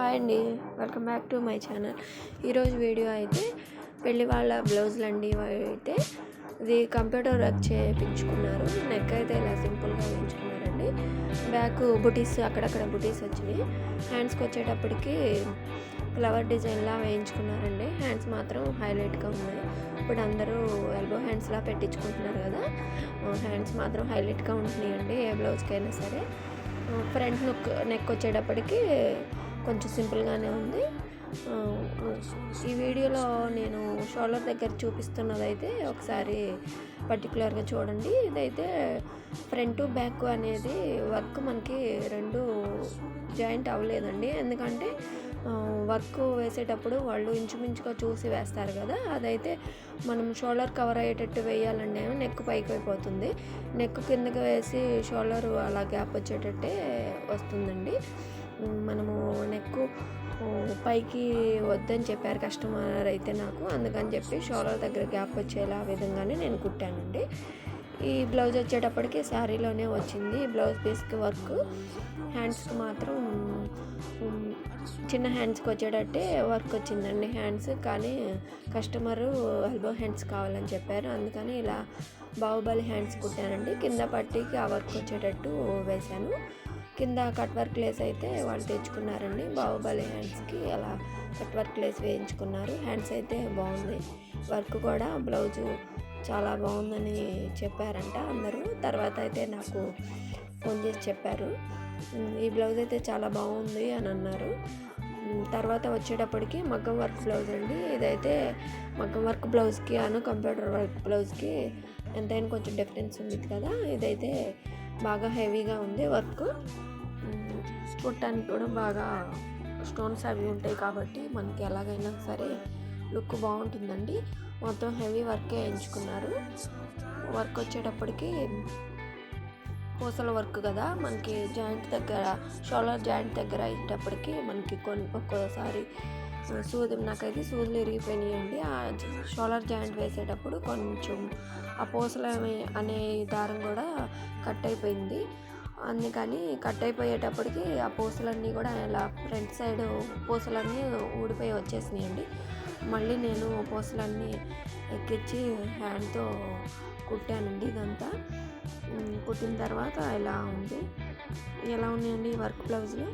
Hi అండి, welcome back to my channel. ఈరోజు video అయితే పెళ్లి వాళ్ళ బ్లౌజులు అండి. అయితే ఇది కంప్యూటర్ వర్క్ చేయించుకున్నారు. నెక్ అయితే ఇలా సింపుల్గా వేయించుకున్నారండి. బ్యాక్ బుటీస్ అక్కడక్కడ బుటీస్ వచ్చినాయి. హ్యాండ్స్కి వచ్చేటప్పటికి ఫ్లవర్ డిజైన్లా వేయించుకున్నారండి. హ్యాండ్స్ మాత్రం హైలైట్గా ఉన్నాయి. ఇప్పుడు అందరూ ఎల్బో హ్యాండ్స్లా పెట్టించుకుంటున్నారు కదా, హ్యాండ్స్ మాత్రం హైలైట్గా ఉంటున్నాయండి ఏ బ్లౌజ్కైనా సరే. ఫ్రంట్ నెక్ వచ్చేటప్పటికి కొంచెం సింపుల్గానే ఉంది. ఈ వీడియోలో నేను షోల్డర్ దగ్గర చూపిస్తున్నదైతే ఒకసారి పర్టికులర్గా చూడండి. ఇదైతే ఫ్రంట్ బ్యాక్ అనేది వర్క్ మనకి రెండు జాయింట్ అవ్వలేదండి. ఎందుకంటే వర్క్ వేసేటప్పుడు వాళ్ళు ఇంచుమించుగా చూసి వేస్తారు కదా, అదైతే మనం షోల్డర్ కవర్ అయ్యేటట్టు వేయాలండి. నెక్ పైకి అయిపోతుంది. నెక్ కిందకి వేసి షోల్డర్ అలా గ్యాప్ వచ్చేటట్టే వస్తుందండి. మనము నెక్ పైకి వద్దని చెప్పారు కస్టమర్ అయితే నాకు, అందుకని చెప్పి షోల్డర్ దగ్గర గ్యాప్ వచ్చేలా విధంగానే నేను కుట్టానండి. ఈ బ్లౌజ్ వచ్చేటప్పటికి శారీలోనే వచ్చింది. బ్లౌజ్ పీస్కి వర్క్, హ్యాండ్స్కి మాత్రం చిన్న హ్యాండ్స్కి వచ్చేటట్టే వర్క్ వచ్చిందండి హ్యాండ్స్. కానీ కస్టమరు ఎల్బో హ్యాండ్స్ కావాలని చెప్పారు, అందుకని ఇలా బాహుబలి హ్యాండ్స్ కుట్టానండి. కింద పట్టీకి ఆ వర్క్ వచ్చేటట్టు వేశాను. కింద కట్ వర్క్ లేస్ అయితే వాళ్ళు తెచ్చుకున్నారండి. బాహుబలి హ్యాండ్స్కి అలా కట్ వర్క్ లేస్ వేయించుకున్నారు. హ్యాండ్స్ అయితే బాగుంది. వర్క్ కూడా బ్లౌజు చాలా బాగుందని చెప్పారంట అందరూ. తర్వాత అయితే నాకు ఫోన్ చేసి చెప్పారు, ఈ బ్లౌజ్ అయితే చాలా బాగుంది అని అన్నారు. తర్వాత వచ్చేటప్పటికి మగ్గం వర్క్ బ్లౌజ్ అండి. ఇదైతే మగ్గం వర్క్ బ్లౌజ్కి కంప్యూటర్ వర్క్ బ్లౌజ్కి ఎంతైనా కొంచెం డిఫరెన్స్ ఉంది కదా. ఇదైతే బాగా హెవీగా ఉంది వర్క్. కుట్టడానికి కూడా బాగా స్టోన్స్ అవి ఉంటాయి కాబట్టి మనకి ఎలాగైనా సరే లుక్ బాగుంటుందండి. మొత్తం హెవీ వర్కే ఎంచుకున్నారు. వర్క్ వచ్చేటప్పటికి పూసల వర్క్ కదా, మనకి జాయింట్ దగ్గర షోల్డర్ జాయింట్ దగ్గర అయ్యేటప్పటికి మనకి ఒక్కోసారి నాకైతే సూదులు ఇరిగిపోయినాయండి. ఆ షోల్డర్ జాయింట్ వేసేటప్పుడు కొంచెం ఆ పూసల అనే దారం కూడా కట్ అయిపోయింది. అందుకని కట్ అయిపోయేటప్పటికి ఆ పూసలన్నీ కూడా ఇలా ఫ్రంట్ సైడ్ పూసలన్నీ ఊడిపోయి వచ్చేసినాయండి. మళ్ళీ నేను పూసలన్నీ ఎక్కించి హ్యాండ్తో కుట్టానండి. ఇదంతా కుట్టిన తర్వాత ఇలా ఉంది. ఎలా ఉన్నాయండి వర్క్ బ్లౌజులు.